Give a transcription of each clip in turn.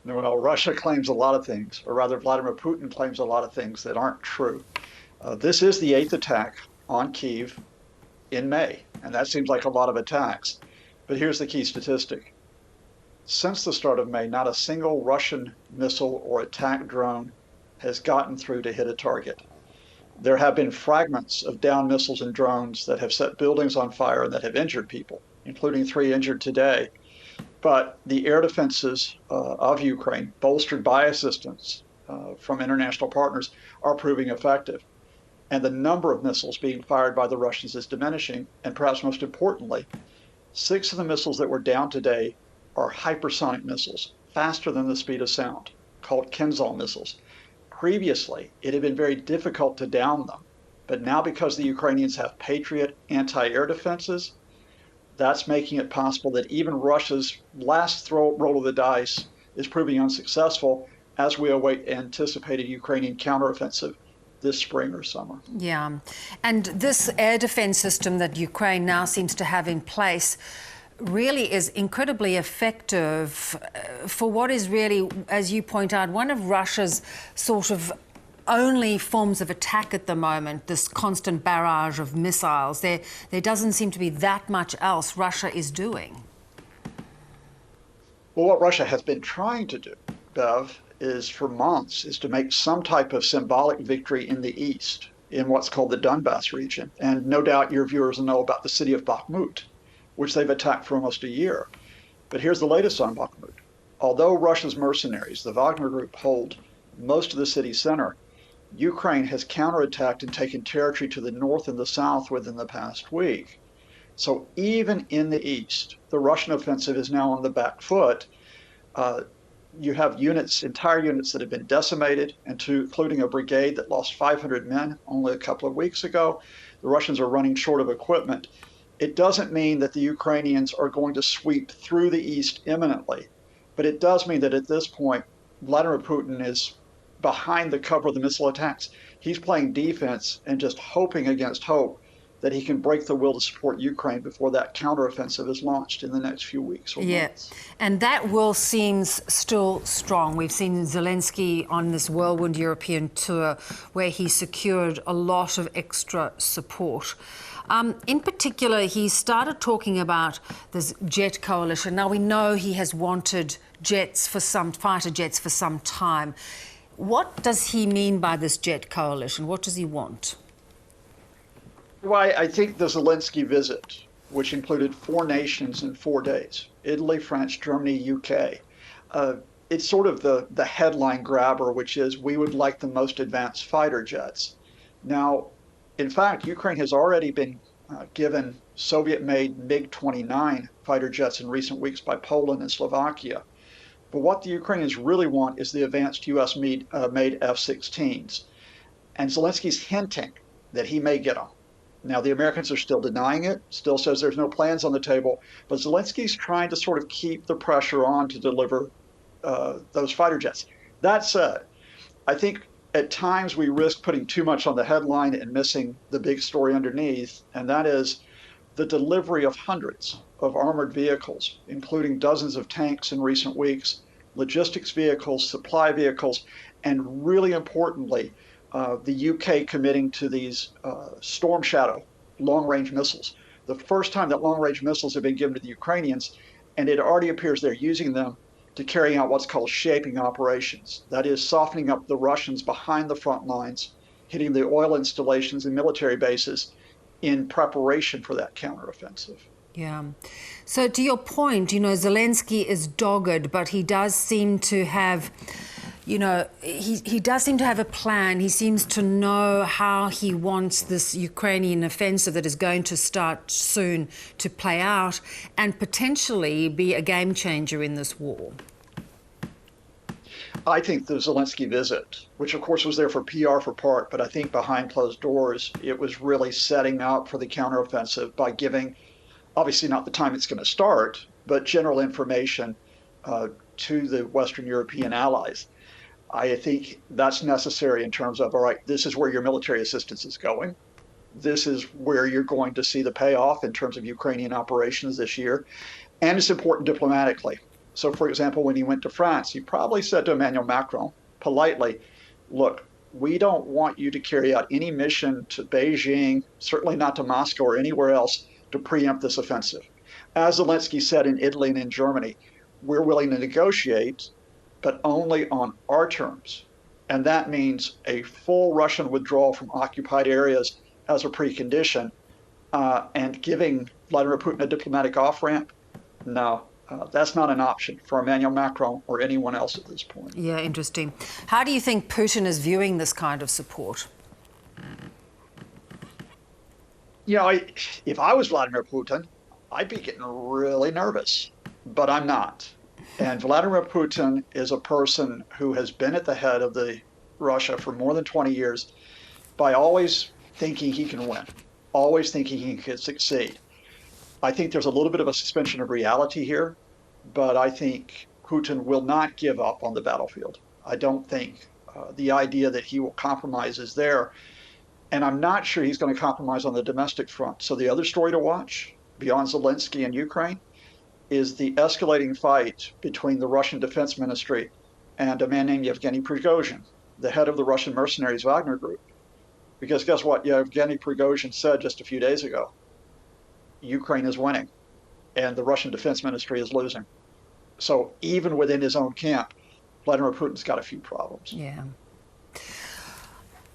Well, Russia claims a lot of things, or rather, Vladimir Putin claims a lot of things that aren't true. This is the eighth attack on Kyiv in May, and that seems like a lot of attacks. But here's the key statistic. Since the start of May, not a single Russian missile or attack drone has gotten through to hit a target. There have been fragments of downed missiles and drones that have set buildings on fire and that have injured people, including 3 injured today. But the air defenses of Ukraine, bolstered by assistance from international partners, are proving effective. And the number of missiles being fired by the Russians is diminishing. And perhaps most importantly, 6 of the missiles that were down today are hypersonic missiles, faster than the speed of sound, called Kinzhal missiles. Previously, it had been very difficult to down them. But now, because the Ukrainians have Patriot anti-air defenses, that's making it possible that even Russia's last roll of the dice is proving unsuccessful as we await anticipated Ukrainian counteroffensive this spring or summer. Yeah, and this air defense system that Ukraine now seems to have in place really is incredibly effective for what is really, as you point out, one of Russia's sort of only forms of attack at the moment, this constant barrage of missiles. There doesn't seem to be that much else Russia is doing. Well, what Russia has been trying to do, Bev, is for months, is to make some type of symbolic victory in the east, in what's called the Donbass region. And no doubt your viewers will know about the city of Bakhmut, which they've attacked for almost a year. But here's the latest on Bakhmut. Although Russia's mercenaries, the Wagner Group, hold most of the city center, Ukraine has counterattacked and taken territory to the north and the south within the past week. So even in the east, the Russian offensive is now on the back foot. You have units, entire units that have been decimated, including a brigade that lost 500 men only a couple of weeks ago. The Russians are running short of equipment. It doesn't mean that the Ukrainians are going to sweep through the east imminently, but it does mean that at this point, Vladimir Putin is behind the cover of the missile attacks. He's playing defense and just hoping against hope that he can break the will to support Ukraine before that counteroffensive is launched in the next few weeks or months. And that will seems still strong. We've seen Zelenskyy on this whirlwind European tour where he secured a lot of extra support. In particular, he started talking about this jet coalition. Now, we know he has wanted fighter jets for some time. What does he mean by this jet coalition? What does he want? Well, I think the Zelenskyy visit, which included 4 nations in 4 days, Italy, France, Germany, UK, it's sort of the headline grabber, which is we would like the most advanced fighter jets. Now, in fact, Ukraine has already been given Soviet-made MiG-29 fighter jets in recent weeks by Poland and Slovakia. But what the Ukrainians really want is the advanced US-made F-16s. And Zelensky's hinting that he may get them. Now, the Americans are still denying it, still says there's no plans on the table, but Zelensky's trying to sort of keep the pressure on to deliver those fighter jets. That said, I think at times we risk putting too much on the headline and missing the big story underneath, and that is the delivery of hundreds of armored vehicles, including dozens of tanks in recent weeks, logistics vehicles, supply vehicles, and really importantly, the UK committing to these Storm Shadow long-range missiles. The first time that long-range missiles have been given to the Ukrainians, and it already appears they're using them to carry out what's called shaping operations. That is, softening up the Russians behind the front lines, hitting the oil installations and military bases in preparation for that counteroffensive. Yeah. So to your point, Zelenskyy is dogged, but he does seem to have, he does seem to have a plan. He seems to know how he wants this Ukrainian offensive that is going to start soon to play out and potentially be a game changer in this war. I think the Zelenskyy visit, which of course was there for PR for part, but I think behind closed doors, it was really setting up for the counteroffensive by giving, obviously not the time it's going to start, but general information to the Western European allies. I think that's necessary in terms of, all right, this is where your military assistance is going. This is where you're going to see the payoff in terms of Ukrainian operations this year. And it's important diplomatically. So, for example, when he went to France, he probably said to Emmanuel Macron politely, look, we don't want you to carry out any mission to Beijing, certainly not to Moscow or anywhere else, to preempt this offensive. As Zelensky said in Italy and in Germany, we're willing to negotiate, but only on our terms. And that means a full Russian withdrawal from occupied areas as a precondition, and giving Vladimir Putin a diplomatic off-ramp. No, that's not an option for Emmanuel Macron or anyone else at this point. Yeah, interesting. How do you think Putin is viewing this kind of support? You know, if I was Vladimir Putin, I'd be getting really nervous, but I'm not. And Vladimir Putin is a person who has been at the head of Russia for more than 20 years by always thinking he can win, always thinking he can succeed. I think there's a little bit of a suspension of reality here, but I think Putin will not give up on the battlefield. I don't think the idea that he will compromise is there. And I'm not sure he's going to compromise on the domestic front. So the other story to watch, beyond Zelensky and Ukraine, is the escalating fight between the Russian Defense Ministry and a man named Yevgeny Prigozhin, the head of the Russian mercenaries Wagner Group. Because guess what? Yevgeny Prigozhin said just a few days ago, Ukraine is winning and the Russian Defense Ministry is losing. So even within his own camp, Vladimir Putin's got a few problems. Yeah.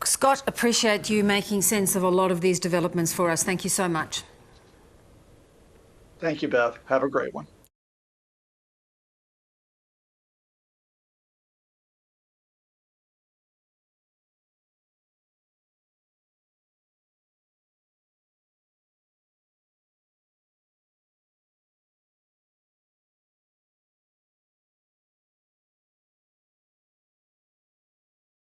Scott, appreciate you making sense of a lot of these developments for us. Thank you so much. Thank you, Bev. Have a great one.